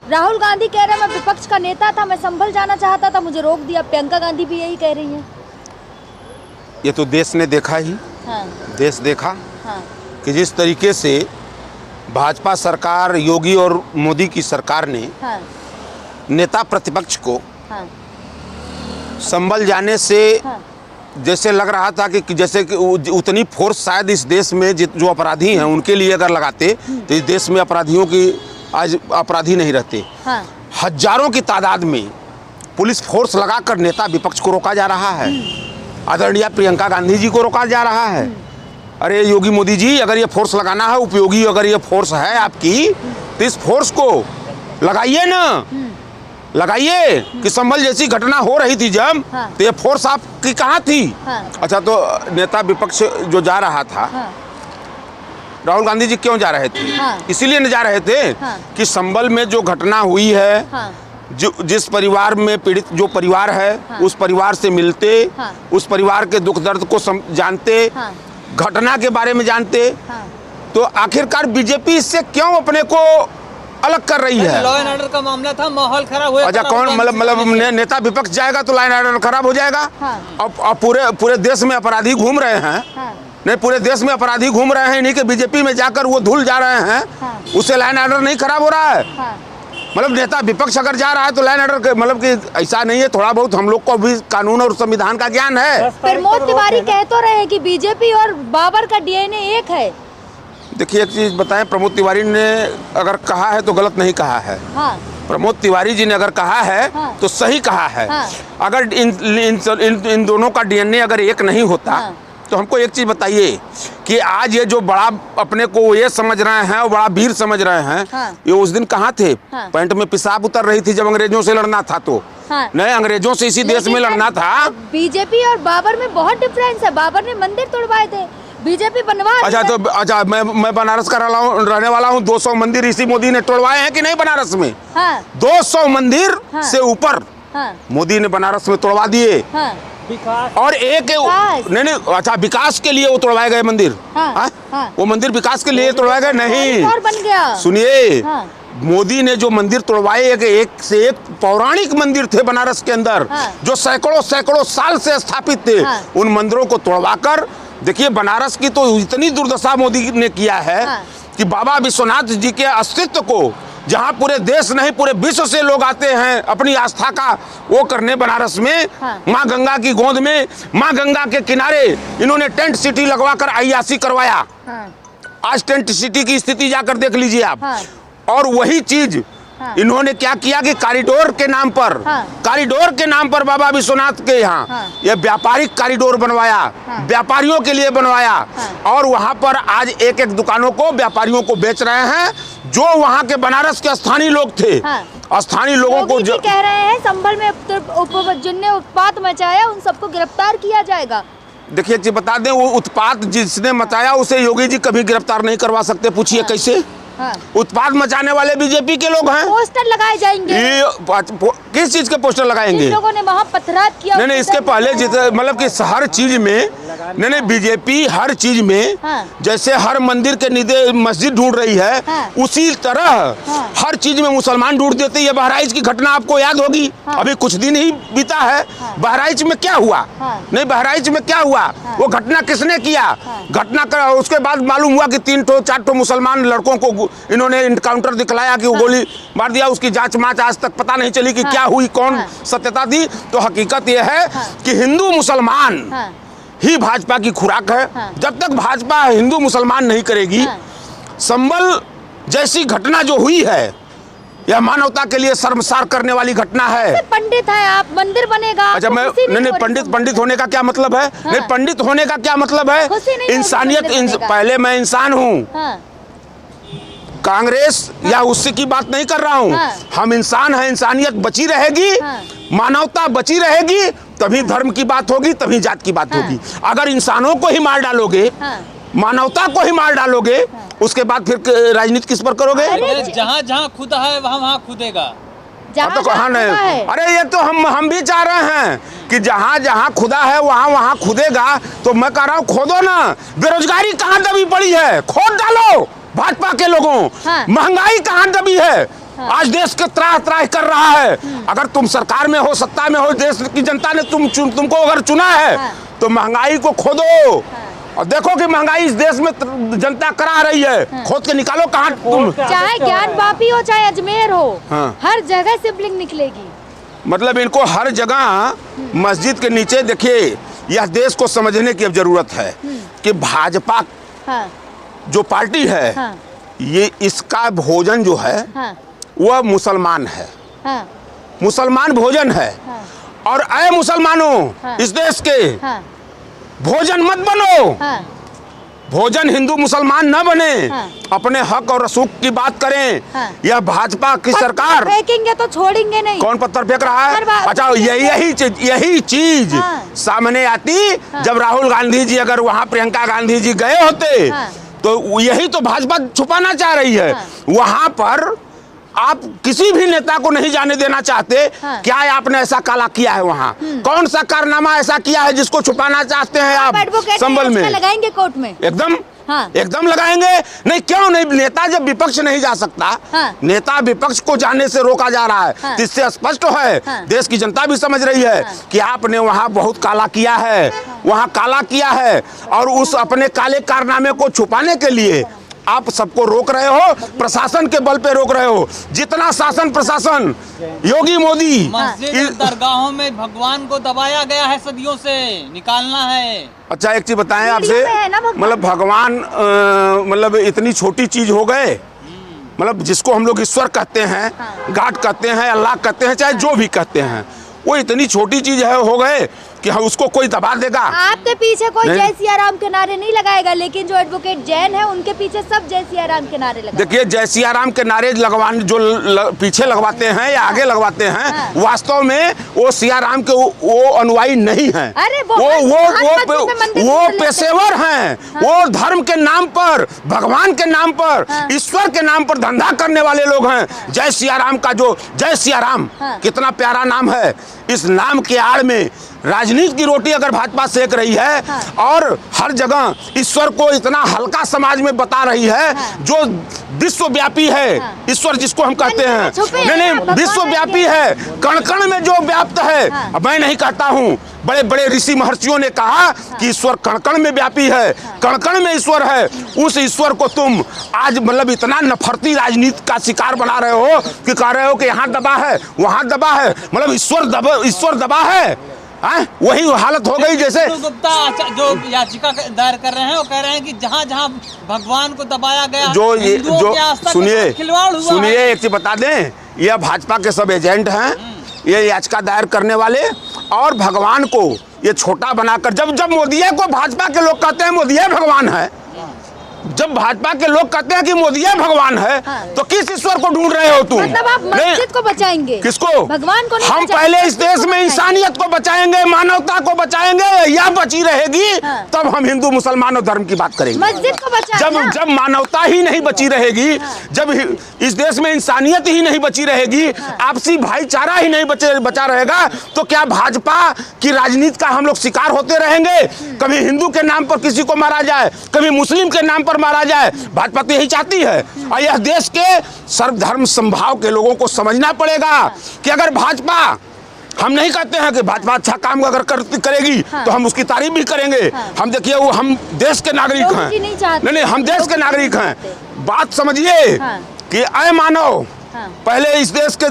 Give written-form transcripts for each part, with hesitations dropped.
राहुल गांधी कह रहे हैं मैं विपक्ष का नेता था, मैं संभल जाना चाहता था, मुझे रोक दिया। प्रियंका गांधी भी यही कह रही हैं। ये तो देश ने देखा ही। हाँ। देश देखा हाँ। कि जिस तरीके से भाजपा सरकार, योगी और मोदी की सरकार ने हाँ। नेता प्रतिपक्ष को हाँ। संभल जाने से हाँ। जैसे लग रहा था कि जैसे कि उतनी फोर्स शायद इस देश में जो अपराधी हैं उनके लिए अगर लगाते तो इस देश में अपराधियों की आज अपराधी नहीं रहते। हाँ। हजारों की तादाद में पुलिस फोर्स लगाकर नेता विपक्ष को रोका जा रहा है। आदरणीय प्रियंका गांधी जी को रोका जा रहा है। अरे योगी मोदी जी, अगर ये फोर्स लगाना है उपयोगी, अगर ये फोर्स है आपकी तो इस फोर्स को लगाइए ना, लगाइए। कि संभल जैसी घटना हो रही थी जब, हाँ। तो ये फोर्स आपकी कहाँ थी? हाँ। अच्छा, तो नेता विपक्ष जो जा रहा था, हाँ। राहुल गांधी जी क्यों जा रहे थे? हाँ। इसीलिए न जा रहे थे हाँ। कि संभल में जो घटना हुई है, हाँ। जिस परिवार में पीड़ित जो परिवार है, हाँ। उस परिवार से मिलते, हाँ। उस परिवार के दुख दर्द को जानते, हाँ। घटना के बारे में जानते, हाँ। तो आखिरकार बीजेपी इससे क्यों अपने को अलग कर रही है? लॉ एंड ऑर्डर का मामला था, माहौल खराब हुआ। अच्छा, कौन मतलब नेता विपक्ष जाएगा तो लाइन ऑर्डर खराब हो जाएगा? हाँ। अब पूरे देश में अपराधी घूम रहे हैं। हाँ। नहीं, पूरे देश में अपराधी घूम रहे हैं, नहीं कि बीजेपी में जाकर वो धुल जा रहे हैं। हाँ। उससे लाइन ऑर्डर नहीं खराब हो रहा है। हाँ। मतलब नेता विपक्ष अगर जा रहा है तो लाइन ऑर्डर, मतलब कि ऐसा नहीं है। थोड़ा बहुत हम लोग को भी कानून और संविधान का ज्ञान है। प्रमोद तिवारी कह तो रहे हैं कि बीजेपी और बाबर का डीएनए एक है। देखिए, एक चीज बताएं, प्रमोद तिवारी ने अगर कहा है तो गलत नहीं कहा है। हाँ। प्रमोद तिवारी जी ने अगर कहा है हाँ। तो सही कहा है। हाँ। अगर इन दोनों का डीएनए अगर एक नहीं होता, हाँ। तो हमको एक चीज बताइए कि आज ये जो बड़ा अपने को ये समझ रहे हैं और बड़ा वीर समझ रहे हैं, हाँ। ये उस दिन कहाँ थे? हाँ। पैंट में पेशाब उतर रही थी जब अंग्रेजों से लड़ना था। तो हाँ। नहीं, अंग्रेजों से इसी देश में लड़ना था। बीजेपी और बाबर में बहुत डिफरेंस है। बाबर ने मंदिर तोड़वाए थे, बीजेपी बनवा। अच्छा, तो अच्छा, मैं बनारस का रहने वाला हूँ। 200 मंदिर इसी मोदी ने तोड़वाए हैं कि नहीं बनारस में? हाँ। 200 मंदिर हाँ। से ऊपर हाँ। मोदी ने बनारस में तोड़वा दिए। हाँ। और एक नहीं, अच्छा, विकास के लिए वो तोड़वाए गए मंदिर। हाँ। हाँ। वो मंदिर विकास के लिए तोड़वाए गए नहीं। और बन गया। सुनिए, हाँ। मोदी ने जो मंदिर तोड़वाए, एक से एक पौराणिक मंदिर थे बनारस के अंदर। हाँ। जो सैकड़ों साल से स्थापित थे। हाँ। उन मंदिरों को तोड़वाकर, देखिए, बनारस की तो इतनी दुर्दशा मोदी ने किया है। हाँ। कि बाबा विश्वनाथ जी के अस्तित्व को, जहाँ पूरे देश नहीं पूरे विश्व से लोग आते हैं अपनी आस्था का वो करने बनारस में। हाँ। माँ गंगा की गोद में, माँ गंगा के किनारे इन्होंने टेंट सिटी लगवाकर अय्याशी करवाया। हाँ। आज टेंट सिटी की स्थिति जाकर देख लीजिए आप। हाँ। और वही चीज हाँ। इन्होंने क्या किया कि कॉरिडोर के नाम पर, हाँ। कॉरिडोर के नाम पर बाबा विश्वनाथ के यहाँ हाँ। ये व्यापारिक कॉरिडोर बनवाया। हाँ। व्यापारियों के लिए बनवाया। हाँ। और वहां पर आज एक एक दुकानों को व्यापारियों को बेच रहे हैं, जो वहां के बनारस के स्थानीय लोग थे। हाँ। स्थानीय लोगों को जो कह रहे हैं संभल में जिनने उत्पात मचाया उन सबको गिरफ्तार किया जाएगा। देखिए, जी बता दें, वो उत्पात जिसने मचाया उसे योगी जी कभी गिरफ्तार नहीं करवा सकते। पूछिए हाँ। कैसे? हाँ। उत्पात मचाने वाले बीजेपी के लोग हैं। पोस्टर लगाए जाएंगे। किस चीज के पोस्टर लगाएंगे? जिन लोगों ने वहाँ पथराव किया। नहीं, इसके पहले मतलब कि हर चीज में, नहीं, बीजेपी हर चीज में, हाँ। जैसे हर मंदिर के मस्जिद ढूंढ रही है, हाँ। उसी तरह हाँ। हर चीज में मुसलमान ढूंढ देते। ये बहराइच की घटना आपको याद होगी। हाँ। अभी कुछ दिन ही बीता है। हाँ। बहराइच में क्या हुआ? हाँ। नहीं, बहराइच में क्या हुआ? हाँ। वो घटना किसने किया? हाँ। घटना कर उसके बाद मालूम हुआ कि 3-4 मुसलमान लड़कों को इन्होंने काउंटर दिखलाया कि वो गोली मार दिया। उसकी जांच माच आज तक पता नहीं चली कि हाँ। क्या हुई, कौन हाँ। सत्यता थी। तो हकीकत यह है हाँ। कि हिंदू मुसलमान हाँ। ही भाजपा की खुराक है। हाँ। जब तक भाजपा हिंदू मुसलमान नहीं करेगी, हाँ। संभल जैसी घटना जो हुई है, यह मानवता के लिए शर्मसार करने वाली घटना है। पंडित है आप, मंदिर बनेगा। अच्छा, मैं नहीं, पंडित होने का क्या मतलब है? हाँ। नहीं, पंडित होने का क्या मतलब है? इंसानियत, पहले मैं इंसान हूँ। हाँ। कांग्रेस या उससे की बात नहीं कर रहा हूँ। हाँ। हम इंसान हैं, इंसानियत बची रहेगी। हाँ। मानवता बची रहेगी, तभी धर्म की बात होगी, तभी जात की बात हाँ। होगी। अगर इंसानों को ही मार डालोगे, हाँ। मानवता को ही मार डालोगे, हाँ। उसके बाद फिर राजनीति किस पर करोगे? जहाँ जहाँ खुदा है वहाँ खुदेगा। तो कहाँ नहीं? अरे ये तो हम भी चाह रहे हैं कि जहाँ जहाँ खुदा है वहाँ खुदेगा। तो मैं कह रहा हूँ, खोदो ना। बेरोजगारी कहाँ दबी पड़ी है, खोद डालो भाजपा के लोगों। हाँ। महंगाई कहाँ दबी है, आज देश के त्राह त्राह कर रहा है। अगर तुम सरकार में हो, सत्ता में हो, देश की जनता ने तुमको अगर चुना है तो महंगाई को खोदो और देखो कि महंगाई इस देश में जनता करा रही है। खोद के निकालो कहाँ तुम। चाहे ज्ञान वापी हो चाहे अजमेर हो, हर जगह सिबलिंग निकलेगी। मतलब इनको हर जगह मस्जिद के नीचे, देखिए यह देश को समझने की अब जरूरत है कि भाजपा जो पार्टी है ये इसका भोजन जो है वह मुसलमान है, मुसलमान भोजन है। और ऐ मुसलमानों इस देश के भोजन मत बनो, भोजन हिंदू मुसलमान न बने, अपने हक और रसूख की बात करें। यह भाजपा की सरकार फेंकेंगे तो छोड़ेंगे नहीं। कौन पत्थर फेंक रहा है? अच्छा, यही चीज सामने आती जब राहुल गांधी जी अगर वहां प्रियंका गांधी जी गए होते तो यही तो भाजपा छुपाना चाह रही है। वहां पर आप किसी भी नेता को नहीं जाने देना चाहते। क्या आपने ऐसा काला किया है वहाँ? कौन सा कारनामा ऐसा किया है जिसको छुपाना चाहते हैं आप संभल में? लगाएंगे कोर्ट में एकदम एकदम लगाएंगे। नहीं क्यों नहीं? नेता जब विपक्ष नहीं जा सकता, नेता विपक्ष को जाने से रोका जा रहा है, तो इससे स्पष्ट है, देश की जनता भी समझ रही है कि आपने वहाँ बहुत काला किया है, वहाँ काला किया है। और उस अपने काले कारनामे को छुपाने के लिए आप सबको रोक रहे हो, प्रशासन के बल पे रोक रहे हो। जितना शासन प्रशासन योगी मोदी, मस्जिद दरगाहों में भगवान को दबाया गया है, सदियों से निकालना है। अच्छा एक चीज बताएं आपसे, मतलब भगवान मतलब इतनी छोटी चीज हो गए, मतलब जिसको हम लोग ईश्वर कहते हैं, गॉड कहते हैं, अल्लाह कहते हैं, चाहे जो भी कहते हैं, वो इतनी छोटी चीज है हो गए कि हम उसको कोई दबा देगा। आपके पीछे कोई जय सिया राम के नारे नहीं लगाएगा, लेकिन जो एडवोकेट जैन है उनके पीछे सब जय सिया राम के नारे लगाएंगे। देखिए जय सिया राम के नारे लगवाने जो पीछे लगवाते हैं या आगे लगवाते हैं, वास्तव में वो सिया राम के वो अनुयायी नहीं हैं। अरे वो पेशेवर हैं। वो धर्म के नाम पर, भगवान के नाम पर, ईश्वर के नाम पर धंधा करने वाले लोग हैं। जय सिया राम का जो जय सिया राम कितना प्यारा नाम है। इस नाम के आड़ में राजनीति की रोटी अगर भाजपा सेक रही है और हर जगह ईश्वर को इतना हल्का समाज में बता रही है, जो विश्वव्यापी है, ईश्वर जिसको हम कहते हैं, नहीं विश्वव्यापी है, कण कण में जो व्याप्त है। मैं नहीं कहता हूँ, बड़े बड़े ऋषि महर्षियों ने कहा कि ईश्वर कण कण में व्यापी है, कण कण में ईश्वर है। उस ईश्वर को तुम आज मतलब इतना नफरती राजनीति का शिकार बना रहे हो कि कह रहे हो कि यहाँ दबा है, वहाँ दबा है, मतलब ईश्वर दबा है। वही हालत हो गई जैसे गुप्ता जो याचिका दायर कर रहे हैं, वो कह रहे हैं कि जहाँ जहाँ भगवान को दबाया गया, जो सुनिए एक चीज बता दें, यह भाजपा के सब एजेंट हैं, ये याचिका दायर करने वाले, और भगवान को ये छोटा बनाकर जब मोदी को भाजपा के लोग कहते हैं मोदी भगवान है, जब भाजपा के लोग कहते हैं कि मोदी भगवान है, तो किस ईश्वर को ढूंढ रहे हो तुम? मतलब आप मस्जिद को बचाएंगे? किसको? भगवान को नहीं। हम पहले इस देश में इंसानियत को बचाएंगे, मानवता को बचाएंगे, या बची रहेगी तब हम हिंदू मुसलमानों धर्म की बात करेंगे। मस्जिद को बचाएंगे। जब मानवता ही नहीं बची रहेगी, जब इस देश में इंसानियत ही नहीं बची रहेगी, आपसी भाईचारा ही नहीं बचा रहेगा, तो क्या भाजपा की राजनीति का हम लोग शिकार होते रहेंगे? कभी हिंदू के नाम पर किसी को मारा जाए, कभी मुस्लिम के नाम पर मारा जाए। भाजपा तो यही चाहती है। और यह देश के सर्वधर्म समभाव के लोगों को समझना पड़ेगा कि अगर भाजपा, हम नहीं कहते हैं कि भाजपा अच्छा काम अगर करेगी तो हम उसकी तारीफ भी करेंगे। हम देखिए वो हम देश के नागरिक हैं, नहीं हम देश के नागरिक हैं। बात समझिए कि अय मानव, पहले इस देश के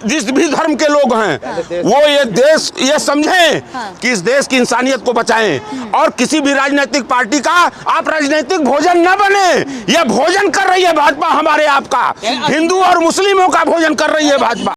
जिस भी धर्म के लोग हैं वो ये समझें कि इस देश की इंसानियत को बचाएं, और किसी भी राजनीतिक पार्टी का आप राजनीतिक भोजन न बने। यह भोजन कर रही है भाजपा हमारे आपका, हिंदू और मुस्लिमों का भोजन कर रही है भाजपा।